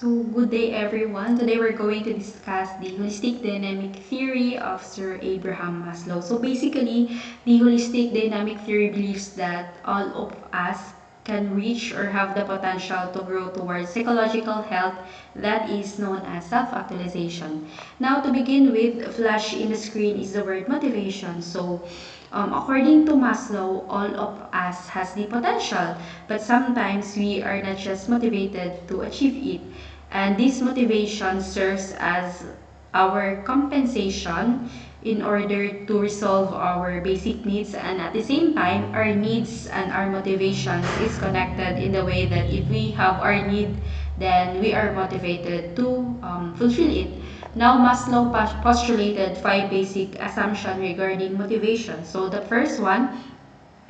So, good day everyone. Today we're going to discuss the holistic dynamic theory of Sir Abraham Maslow. So, basically, the holistic dynamic theory believes that all of us can reach or have the potential to grow towards psychological health that is known as self-actualization. Now, to begin with, flash in the screen is the word motivation. So, according to Maslow, all of us has the potential, but sometimes we are not just motivated to achieve it. And this motivation serves as our compensation in order to resolve our basic needs, and at the same time our needs and our motivations is connected in the way that if we have our need, then we are motivated to fulfill it. Now, Maslow postulated five basic assumptions regarding motivation. So the first one,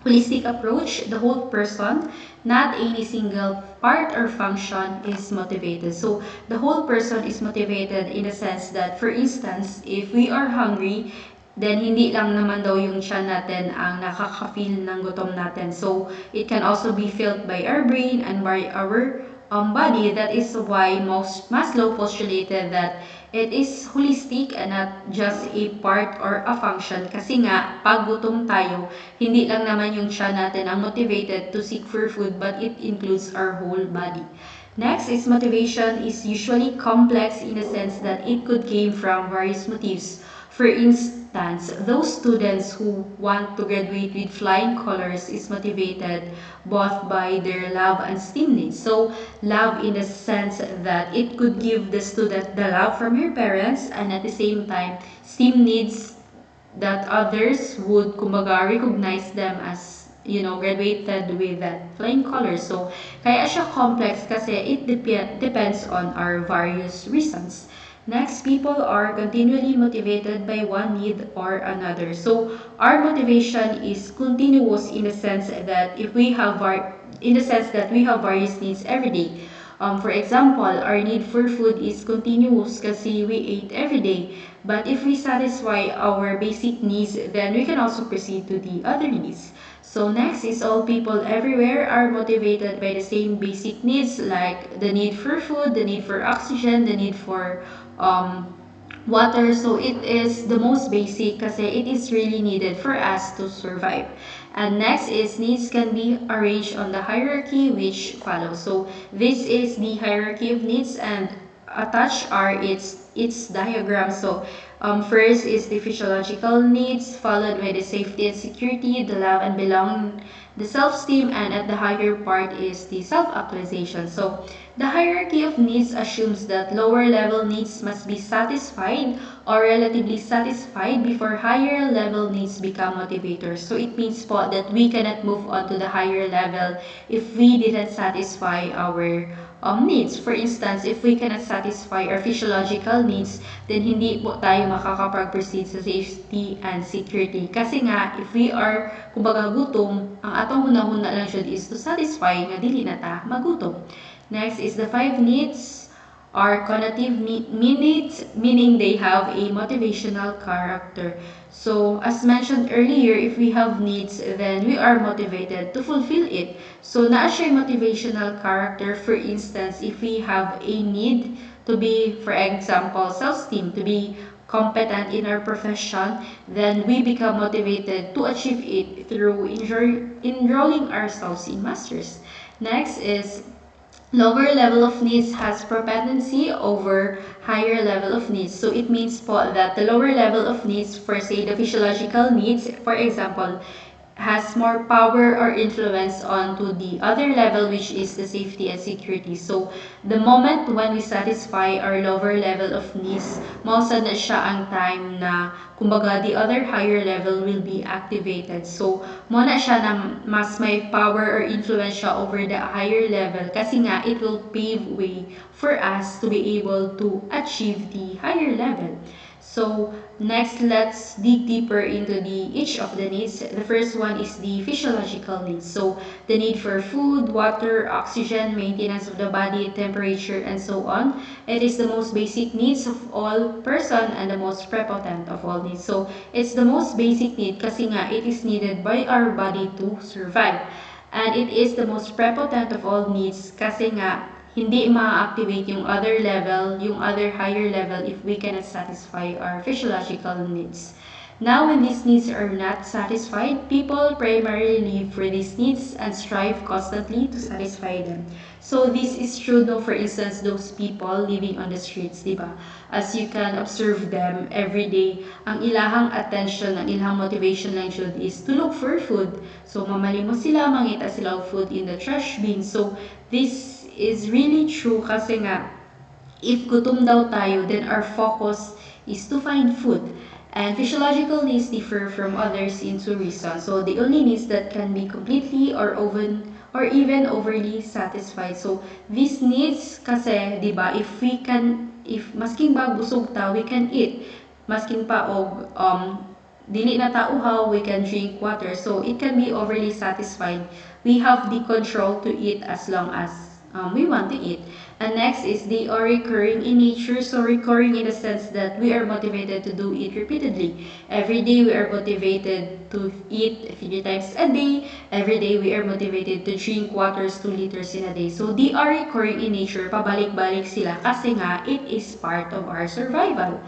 holistic approach, the whole person, not any single part or function is motivated. So the whole person is motivated in the sense that, for instance, if we are hungry, then hindi lang naman daw yung tiyan natin ang nakaka-feel ng gutom natin. So it can also be felt by our brain and by our body. That is why Maslow postulated that it is holistic and not just a part or a function. Kasi nga, pag gutom tayo, hindi lang naman yung tiyan natin ang motivated to seek for food, but it includes our whole body. Next is motivation is usually complex in the sense that it could came from various motives. For instance, those students who want to graduate with flying colors is motivated both by their love and esteem needs. So, love in the sense that it could give the student the love from her parents, and at the same time, esteem needs that others would kumbaga recognize them as graduated with that flying colors. So, kaya siya complex kasi it depends on our various reasons. Next, people are continually motivated by one need or another. So, our motivation is continuous in the sense that we have various needs every day. For example, our need for food is continuous kasi we ate every day. But if we satisfy our basic needs, then we can also proceed to the other needs. So next is all people everywhere are motivated by the same basic needs, like the need for food, the need for oxygen, the need for water. So it is the most basic kasi it is really needed for us to survive. And next is needs can be arranged on the hierarchy which follows. So this is the hierarchy of needs, and attached are its diagram. So first is the physiological needs, followed by the safety and security, the love and belonging, the self-esteem, and at the higher part is the self-actualization. So the hierarchy of needs assumes that lower level needs must be satisfied or relatively satisfied before higher level needs become motivators. So it means po that we cannot move on to the higher level if we didn't satisfy our needs. For instance, if we cannot satisfy our physiological needs, then hindi po tayo makakapag-proceed sa safety and security. Kasi nga, if we are, kumbaga, gutom, ang atong hunahuna lang siya is to satisfy nga dili na ta magutom. Next is the five needs are connotative needs, meaning they have a motivational character. So, as mentioned earlier, if we have needs, then we are motivated to fulfill it. So, naa siya motivational character. For instance, if we have a need to be, for example, self-esteem, to be competent in our profession, then we become motivated to achieve it through enrolling ourselves in masters. Next is lower level of needs has propensity over higher level of needs. So it means po that the lower level of needs, for say the physiological needs, for example, has more power or influence onto the other level, which is the safety and security. So the moment when we satisfy our lower level of needs, mausa na siya ang time na kumbaga the other higher level will be activated. So mo na siya na mas may power or influence siya over the higher level kasi nga it will pave way for us to be able to achieve the higher level. So next, let's dig deeper into each of the needs. The first one is the physiological needs. So the need for food, water, oxygen, maintenance of the body, temperature, and so on. It is the most basic needs of all person and the most prepotent of all needs. So it's the most basic need kasi nga it is needed by our body to survive. And it is the most prepotent of all needs kasi nga hindi ma-activate yung other level, yung other higher level if we cannot satisfy our physiological needs. Now, when these needs are not satisfied, people primarily live for these needs and strive constantly to satisfy them. So this is true though, for instance, those people living on the streets, di ba? As you can observe them every day, ang ilahang attention, ang ilahang motivation lang should is to look for food. So mamalimos sila, mangita sila of food in the trash bin. So this is really true kasi nga, if gutom daw tayo, then our focus is to find food. And physiological needs differ from others in two reasons. So the only needs that can be completely or even overly satisfied. So these needs kasi, 'di ba, if masking ba busog ta, we can eat. Masking pa og dili na ta uhaw, we can drink water. So it can be overly satisfied. We have the control to eat as long as we want to eat. And next is they are recurring in nature. So recurring in the sense that we are motivated to do it repeatedly. Every day we are motivated to eat 3 times a day. Every day we are motivated to drink waters 2 liters in a day. So they are recurring in nature. Pabalik-balik sila kasi nga it is part of our survival.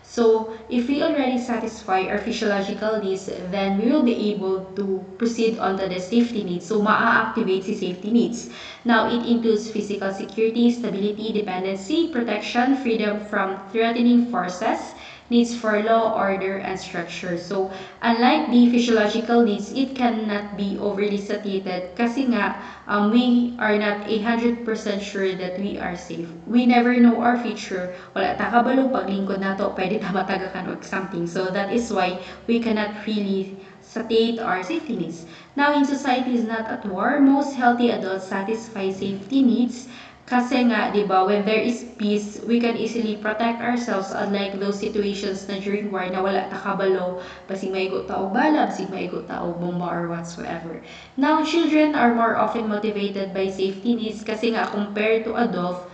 So, if we already satisfy our physiological needs, then we will be able to proceed on to the safety needs. So, maa-activate si safety needs. Now, it includes physical security, stability, dependency, protection, freedom from threatening forces, needs for law, order, and structure. So, unlike the physiological needs, it cannot be overly satiated kasi nga, we are not 100% sure that we are safe. We never know our future. Wala ta kabalo paglingkod nato, pwede ta matagakan og something. So, that is why we cannot really satiate our safety needs. Now, in societies not at war, most healthy adults satisfy safety needs kasi nga, di ba, when there is peace, we can easily protect ourselves unlike those situations na during war na wala ta kabalo, basig maigo ta og bala, basig maigo ta og bomba or whatsoever. Now, children are more often motivated by safety needs kasi nga compared to adults,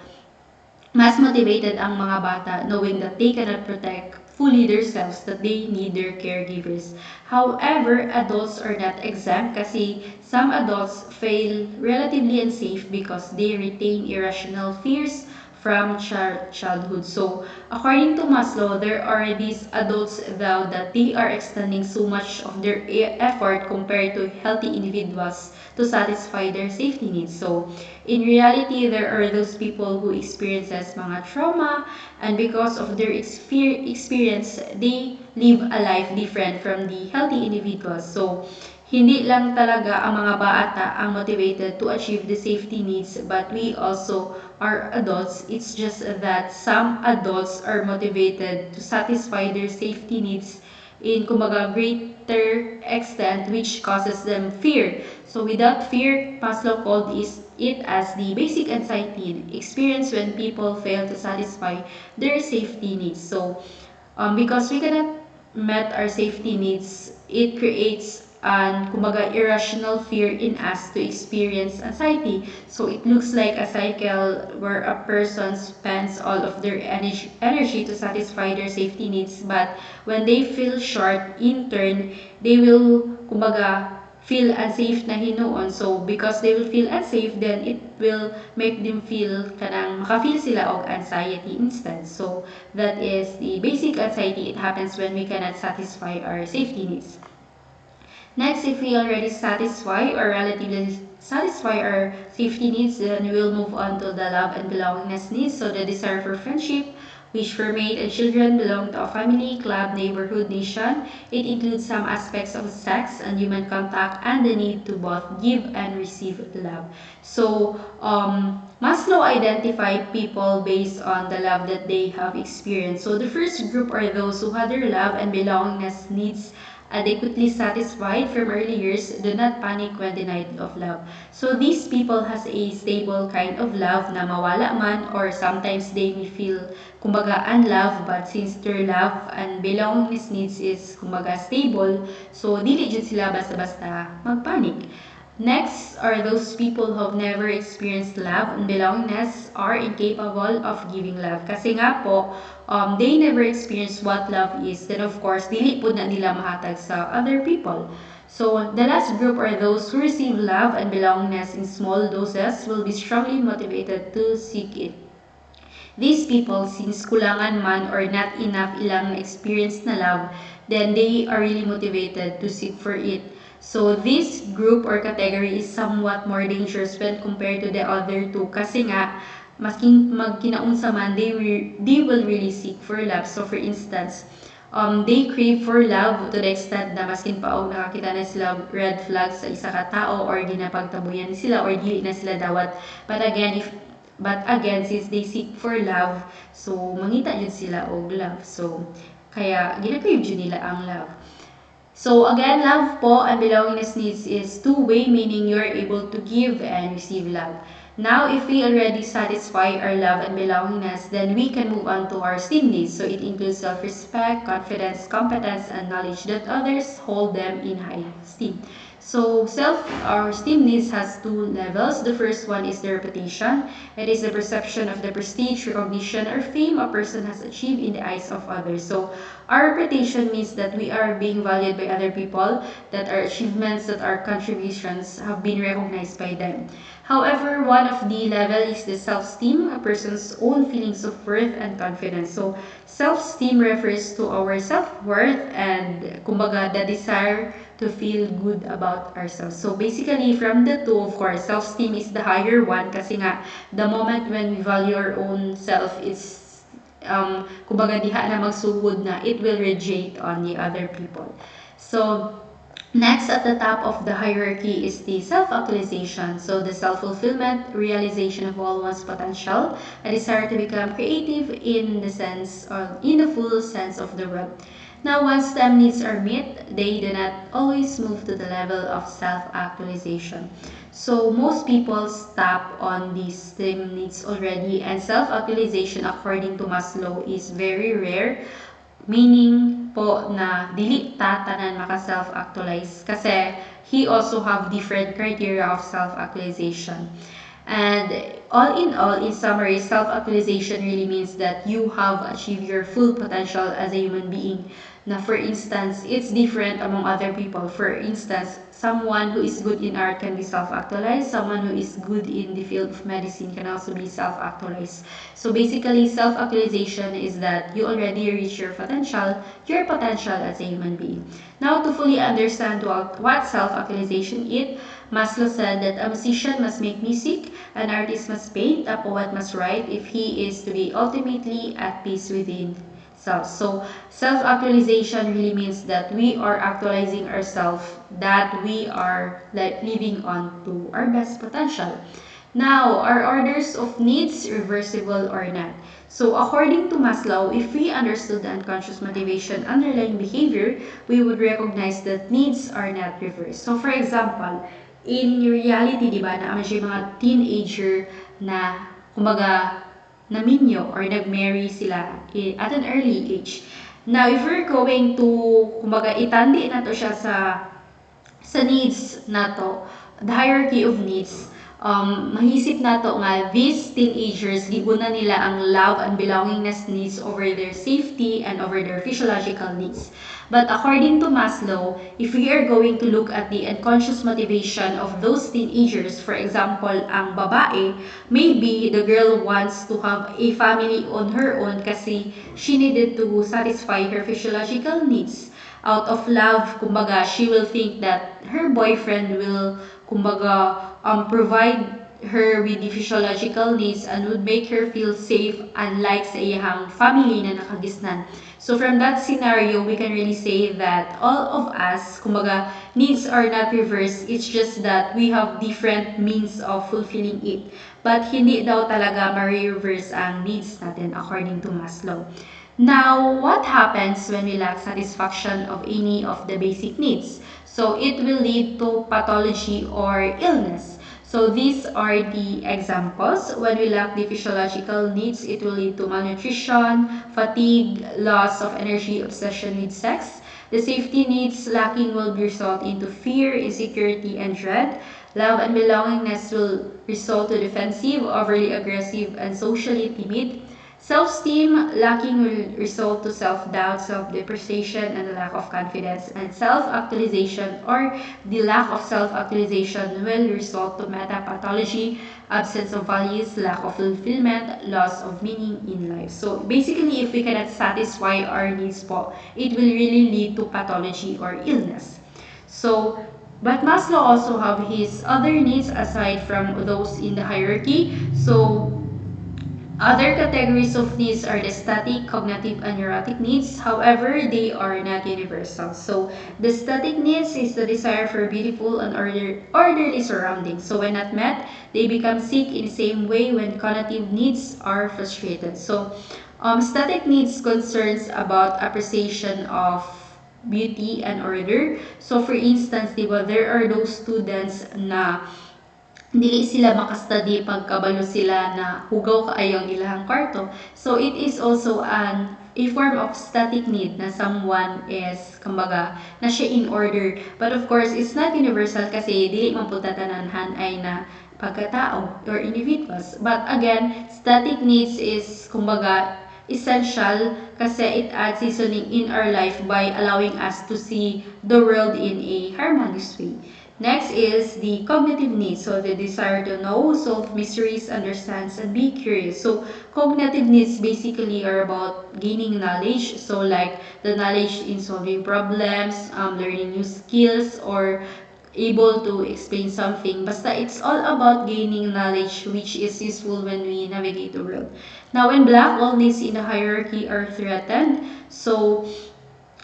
mas motivated ang mga bata knowing that they cannot protect fully themselves, that they need their caregivers. However, adults are not exempt kasi some adults feel relatively unsafe because they retain irrational fears from childhood. So, according to Maslow, there are these adults though that they are extending so much of their effort compared to healthy individuals to satisfy their safety needs. So, in reality, there are those people who experiences mga trauma and because of their experience, they live a life different from the healthy individuals. So, hindi lang talaga ang mga bata ang motivated to achieve the safety needs, but we also are adults. It's just that some adults are motivated to satisfy their safety needs in kumbaga greater extent which causes them fear. So without fear, Maslow called it as the basic anxiety experience when people fail to satisfy their safety needs. So because we cannot met our safety needs, it creates an kumbaga irrational fear in us to experience anxiety. So it looks like a cycle where a person spends all of their energy to satisfy their safety needs, but when they feel short, in turn, they will kumbaga feel unsafe na hinuon. So because they will feel unsafe, then it will make them feel kanang makafeel sila og anxiety instead. So that is the basic anxiety. It happens when we cannot satisfy our safety needs. Next, if we already satisfy or relatively satisfy our safety needs, then we will move on to the love and belongingness needs. So the desire for friendship, which for mate and children belong to a family, club, neighborhood, nation. It includes some aspects of sex and human contact and the need to both give and receive love. So Maslow identified people based on the love that they have experienced. So the first group are those who had their love and belongingness needs adequately satisfied from early years, do not panic when denied of love. So these people has a stable kind of love na mawala man or sometimes they may feel kumbaga unloved, but since their love and belongingness needs is kumbaga stable, so dili jud sila basta-basta magpanic. Next are those people who have never experienced love and belongingness are incapable of giving love. Kasi nga po, they never experienced what love is. Then of course, dili po na nila mahatag sa other people. So the last group are those who receive love and belongingness in small doses will be strongly motivated to seek it. These people, since kulangan man or not enough ilang experience na love, then they are really motivated to seek for it. So this group or category is somewhat more dangerous when compared to the other two kasi nga masking magkinaunsa man they will really seek for love. So for instance, they crave for love to the extent na maskin pa og nakakita na sila red flags sa isa ka tao or ginapagtabuyan sila or dili na sila dawat. But again, since they seek for love, so mangita yun sila og love. So, kaya gina-crave yun nila ang love. So again, love po and belongingness needs is two-way, meaning you're able to give and receive love. Now, if we already satisfy our love and belongingness, then we can move on to our esteem needs. So it includes self-respect, confidence, competence, and knowledge that others hold them in high esteem. So our esteem needs has two levels. The first one is the reputation. It is the perception of the prestige, recognition, or fame a person has achieved in the eyes of others. So our reputation means that we are being valued by other people, that our achievements, that our contributions have been recognized by them. However, one of the level is the self-esteem, a person's own feelings of worth and confidence. So self-esteem refers to our self-worth and kumbaga the desire to feel good about ourselves. So basically, from the two, of course, self-esteem is the higher one kasi nga, the moment when we value our own self, it's kumbaga diha na magsugod na it will radiate on the other people. So next at the top of the hierarchy is the self-actualization. So the self-fulfillment, realization of all one's potential, a desire to become creative in the full sense of the word. Now, once STEM needs are met, they do not always move to the level of self-actualization. So most people stop on these STEM needs already, and self-actualization according to Maslow is very rare, meaning po na dili ta tanan maka self-actualize kasi he also have different criteria of self-actualization. And all in summary, self-actualization really means that you have achieved your full potential as a human being. Now, for instance, it's different among other people. For instance, someone who is good in art can be self-actualized. Someone who is good in the field of medicine can also be self-actualized. So basically, self-actualization is that you already reach your potential as a human being. Now, to fully understand what self-actualization is, Maslow said that a musician must make music, an artist must paint, a poet must write if he is to be ultimately at peace within self. So self-actualization really means that we are actualizing ourselves, that we are living on to our best potential. Now, are orders of needs reversible or not? So according to Maslow, if we understood the unconscious motivation underlying behavior, we would recognize that needs are not reversed. So for example, in reality, di ba, na mga teenager na kumbaga naminyo or nag-marry sila at an early age. Now, if we're going to kumbaga itandi na to siya sa needs na to, the hierarchy of needs, mahisip na to nga these teenagers gibuna nila ang love and belongingness needs over their safety and over their physiological needs. But according to Maslow, if we are going to look at the unconscious motivation of those teenagers, for example, ang babae, maybe the girl wants to have a family on her own kasi she needed to satisfy her physiological needs. Out of love, kumbaga, she will think that her boyfriend will, kumbaga, provide her with the physiological needs and would make her feel safe unlike sa iyang family na nakagisnan. So from that scenario, we can really say that all of us, kumbaga, needs are not reversed. It's just that we have different means of fulfilling it. But hindi daw talaga ma-reverse ang needs natin according to Maslow. Now, what happens when we lack satisfaction of any of the basic needs? So it will lead to pathology or illness. So these are the examples. When we lack the physiological needs, it will lead to malnutrition, fatigue, loss of energy, obsession with sex. The safety needs lacking will result into fear, insecurity, and dread. Love and belongingness will result to defensive, overly aggressive, and socially timid. Self-esteem lacking will result to self-doubt, self-depreciation, and a lack of confidence. And self-actualization or the lack of self-actualization will result to metapathology, absence of values, lack of fulfillment, loss of meaning in life. So basically, if we cannot satisfy our needs po, it will really lead to pathology or illness. So, but Maslow also have his other needs aside from those in the hierarchy. So, other categories of needs are the static, cognitive, and neurotic needs. However, they are not universal. So, the static needs is the desire for beautiful and orderly surroundings. So, when not met, they become sick in the same way when cognitive needs are frustrated. So, static needs concerns about appreciation of beauty and order. So, for instance, diba, there are those students na dili sila makastudy pagkabalo sila na hugaw kaayong ilahang kwarto. So it is also a form of static need na someone is kumbaga na siya in order. But of course, it's not universal kasi dili man pud tatananhan ay na pagkatao or individuals. But again, static needs is kumbaga essential kasi it adds seasoning in our life by allowing us to see the world in a harmonious way. Next is the cognitive needs, so the desire to know, solve mysteries, understand, and be curious. So cognitive needs basically are about gaining knowledge, so like the knowledge in solving problems, learning new skills, or able to explain something. Basta it's all about gaining knowledge which is useful when we navigate the world. Now, when black, all needs in the hierarchy are threatened. So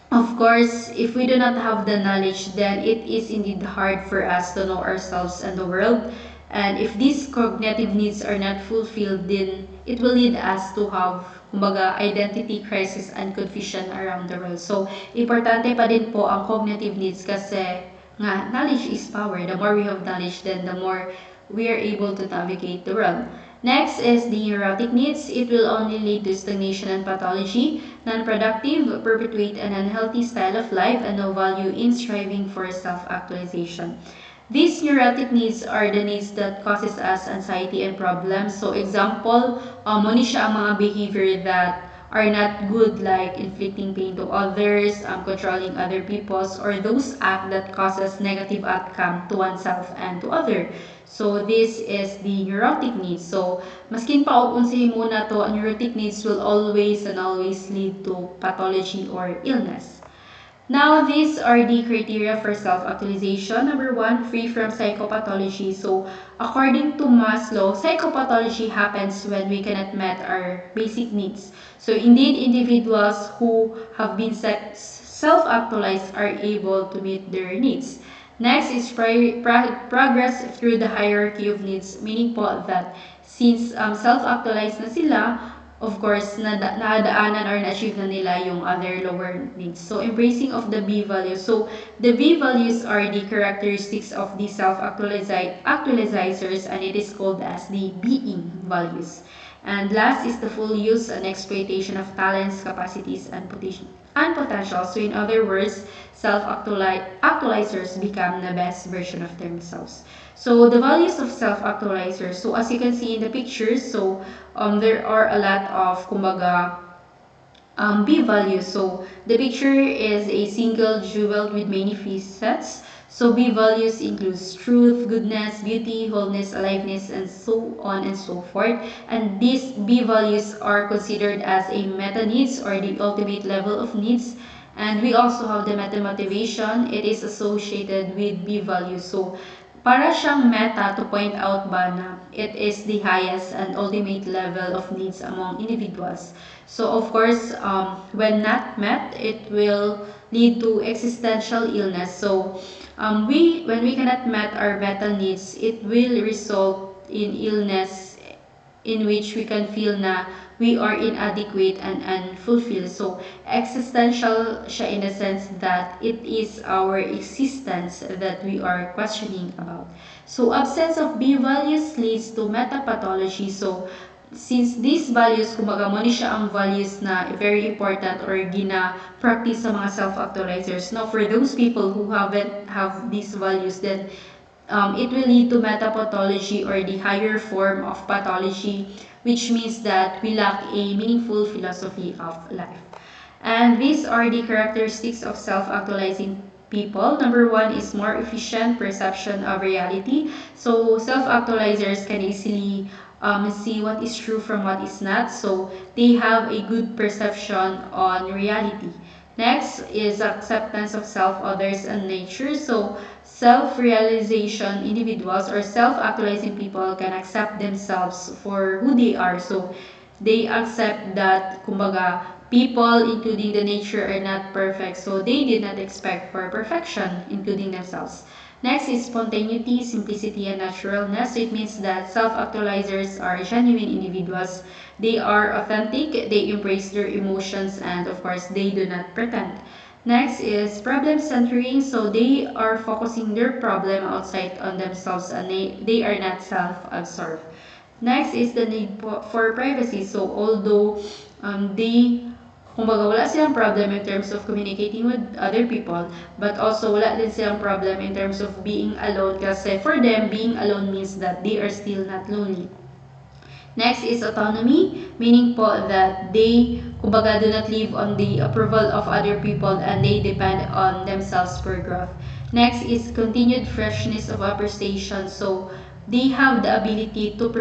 of course, if we do not have the knowledge, then it is indeed hard for us to know ourselves and the world. And if these cognitive needs are not fulfilled, then it will lead us to have kumbaga, identity crisis and confusion around the world. So, importante pa din po ang cognitive needs kasi nga, knowledge is power. The more we have knowledge, then the more we are able to navigate the world. Next is the neurotic needs. It will only lead to stagnation and pathology, non-productive, perpetuate an unhealthy style of life, and no value in striving for self-actualization. These neurotic needs are the needs that causes us anxiety and problems. So example, muna siya ang mga behavior that are not good like inflicting pain to others, controlling other people's, or those acts that causes negative outcome to oneself and to other. So this is the neurotic needs. So maskin pa og unsay muna to, neurotic needs will always and always lead to pathology or illness. Now, these are the criteria for self-actualization. Number one, free from psychopathology. So, according to Maslow, psychopathology happens when we cannot meet our basic needs. So, indeed, individuals who have been self-actualized are able to meet their needs. Next is progress through the hierarchy of needs, meaning po that since self-actualized na sila, of course, nadaanan or na-achieve na nila yung other lower needs. So, embracing of the B values. So, the B values are the characteristics of the self-actualizers and it is called as the being values. And last is the full use and exploitation of talents, capacities, and potential. So, in other words, self-actualizers become the best version of themselves. So, the values of self-actualizers. So, as you can see in the pictures, so, there are a lot of, kumbaga, B values. So, the picture is a single jewel with many facets. So, B values includes truth, goodness, beauty, wholeness, aliveness, and so on and so forth. And these B values are considered as a meta needs or the ultimate level of needs. And we also have the meta motivation. It is associated with B values. So, para siyang meta to point out ba na it is the highest and ultimate level of needs among individuals. So of course, when not met, it will lead to existential illness. So when we cannot met our meta needs, it will result in illness in which we can feel na we are inadequate and unfulfilled. So, existential siya in the sense that it is our existence that we are questioning about. So, absence of B values leads to metapathology. So, since these values, kumbaga mo ni siya ang values na very important or gina-practice sa mga self-actualizers. Now, for those people who haven't have these values, then it will lead to metapathology or the higher form of pathology, which means that we lack a meaningful philosophy of life. And these are the characteristics of self-actualizing people. Number one is more efficient perception of reality. So self-actualizers can easily see what is true from what is not. So they have a good perception on reality. Next is acceptance of self, others, and nature. So self-realization individuals or self-actualizing people can accept themselves for who they are. So they accept that, kumbaga, people, including the nature, are not perfect. So they did not expect for perfection, including themselves. Next is spontaneity, simplicity, and naturalness. It means that self-actualizers are genuine individuals. They are authentic, they embrace their emotions, and of course, they do not pretend. Next is problem centering. So they are focusing their problem outside on themselves and they are not self-absorbed. Next is the need for privacy. So although they, kumbaga, wala silang problem in terms of communicating with other people, but also wala din silang problem in terms of being alone kasi for them, being alone means that they are still not lonely. Next is autonomy, meaning po that they, kumbaga, do not live on the approval of other people and they depend on themselves for growth. Next is continued freshness of appreciation. So they have the ability to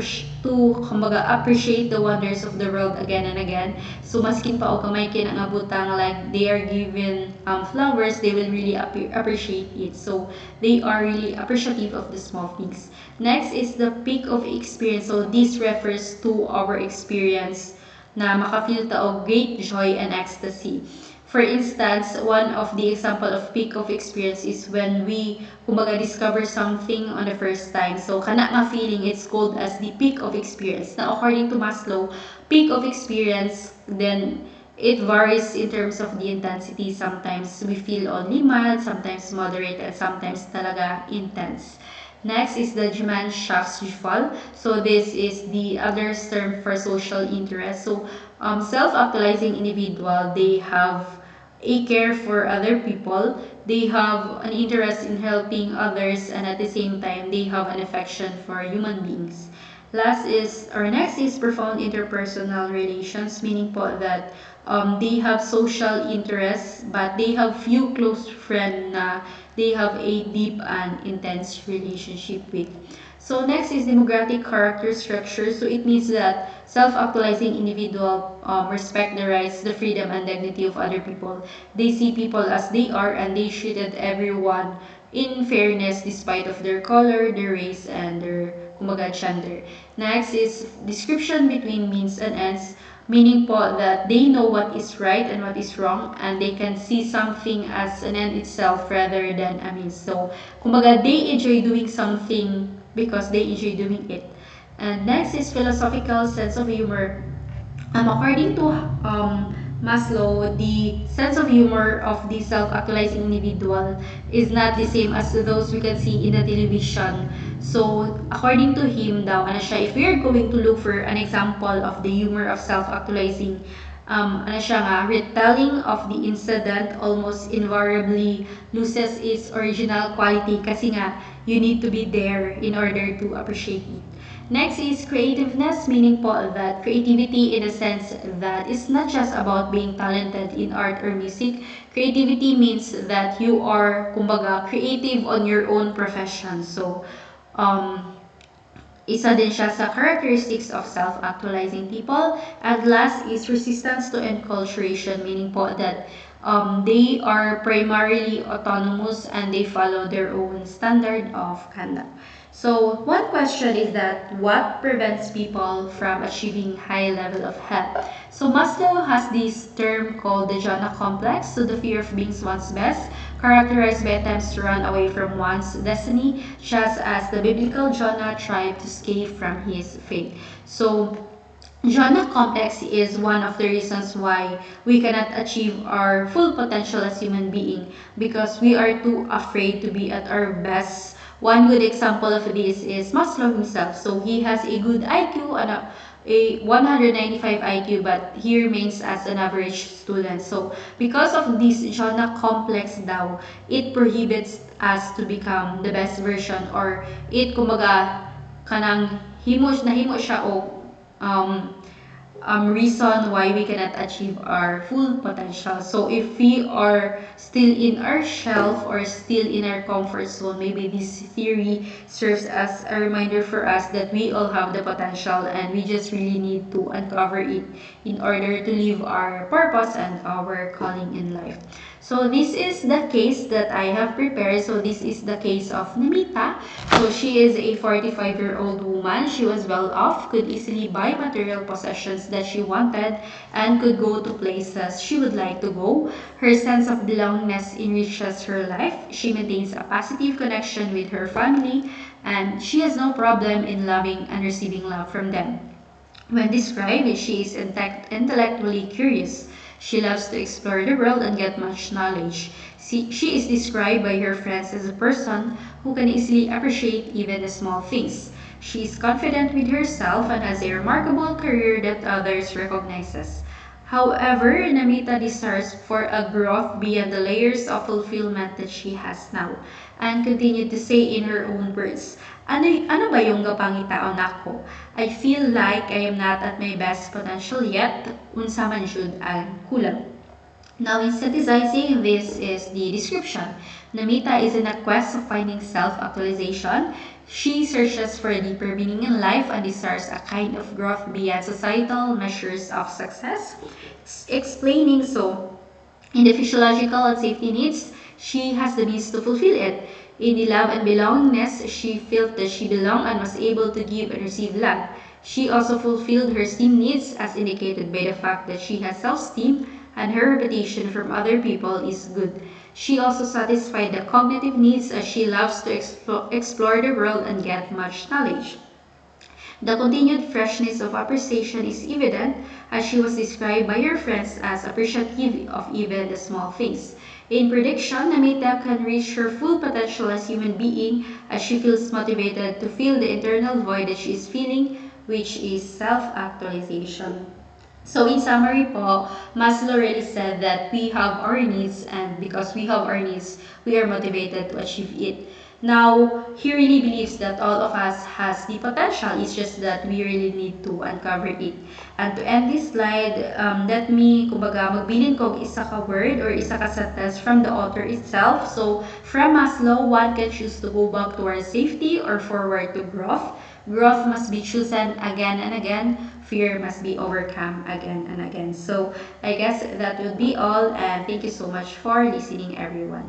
kumbaga, appreciate the wonders of the world again and again. So maskin pa o kamay kinangabutang, like they are given flowers, they will really appreciate it. So they are really appreciative of the small things. Next is the peak of experience. So this refers to our experience na makafeel ta og great joy and ecstasy. For instance, one of the example of peak of experience is when we, kumbaga, discover something on the first time. So, kana nga feeling, it's called as the peak of experience. Now, according to Maslow, peak of experience, then it varies in terms of the intensity. Sometimes we feel only mild, sometimes moderate, and sometimes talaga intense. Next is the Gemeinschaftsschiffel. So this is the other term for social interest. So self-actualizing individual, they have a care for other people. They have an interest in helping others, and at the same time, they have an affection for human beings. Next is profound interpersonal relations, meaning po that they have social interests, but they have few close friends na they have a deep and intense relationship with. So next is democratic character structure. So it means that self-actualizing individual respect the rights, the freedom, and dignity of other people. They see people as they are and they treated everyone in fairness despite of their color, their race, and their, kumbaga, gender. Next is description between means and ends, meaning po that they know what is right and what is wrong and they can see something as an end itself rather than a means. So, kumbaga, they enjoy doing something because they enjoy doing it. And next is philosophical sense of humor. According to Maslow, the sense of humor of the self-actualizing individual is not the same as those we can see in the television. So, according to him daw, ano siya, if we are going to look for an example of the humor of self-actualizing, ano siya nga, retelling of the incident almost invariably loses its original quality kasi nga, you need to be there in order to appreciate it. Next is creativeness, meaning po that creativity in a sense that it's not just about being talented in art or music. Creativity means that you are, kumbaga, creative on your own profession. So, isa din siya sa characteristics of self-actualizing people. And last is resistance to enculturation, meaning po that they are primarily autonomous and they follow their own standard of conduct. So one question is that what prevents people from achieving high level of health? So Maslow has this term called the Jonah complex, so the fear of being one's best, characterized by attempts to run away from one's destiny, just as the biblical Jonah tried to escape from his fate. So Jonah complex is one of the reasons why we cannot achieve our full potential as human being because we are too afraid to be at our best One good example of this is Maslow himself. So he has a good IQ and a 195 IQ, but he remains as an average student. So because of this Jonah complex daw, it prohibits us to become the best version, or it kumaga kanang nahimo siya o reason why we cannot achieve our full potential. So if we are still in our shelf or still in our comfort zone, maybe this theory serves as a reminder for us that we all have the potential and we just really need to uncover it in order to live our purpose and our calling in life. So this is the case that I have prepared. So this is the case of Namita. So she is a 45-year-old woman. She was well off, could easily buy material possessions that she wanted, and could go to places she would like to go. Her sense of belongingness enriches her life. She maintains a positive connection with her family, and she has no problem in loving and receiving love from them. When described, she is intellectually curious. She loves to explore the world and get much knowledge. She is described by her friends as a person who can easily appreciate even the small things. She is confident with herself and has a remarkable career that others recognizes. However, Namita desires for a growth beyond the layers of fulfillment that she has now, and continued to say in her own words, ano ba yung gapangitaon ako? I feel like I am not at my best potential yet, unsa man jud ang kulang. Now, in synthesizing, this is the description. Namita is in a quest of finding self-actualization. She searches for a deeper meaning in life and desires a kind of growth beyond societal measures of success. Explaining so, in the physiological and safety needs, she has the means to fulfill it. In the love and belongingness, she felt that she belonged and was able to give and receive love. She also fulfilled her esteem needs as indicated by the fact that she has self-esteem and her reputation from other people is good. She also satisfied the cognitive needs as she loves to explore the world and get much knowledge. The continued freshness of appreciation is evident as she was described by her friends as appreciative of even the small things. In prediction, Namita can reach her full potential as human being as she feels motivated to fill the internal void that she is feeling, which is self-actualization. So in summary po, Maslow really said that we have our needs, and because we have our needs, we are motivated to achieve it. Now, he really believes that all of us has the potential. It's just that we really need to uncover it. And to end this slide, let me, kumbaga, magbilin ko isa ka word or isa ka sentence from the author itself. So, from Maslow, one can choose to go back towards safety or forward to growth. Growth must be chosen again and again. Fear must be overcome again and again. So, I guess that would be all. And thank you so much for listening, everyone.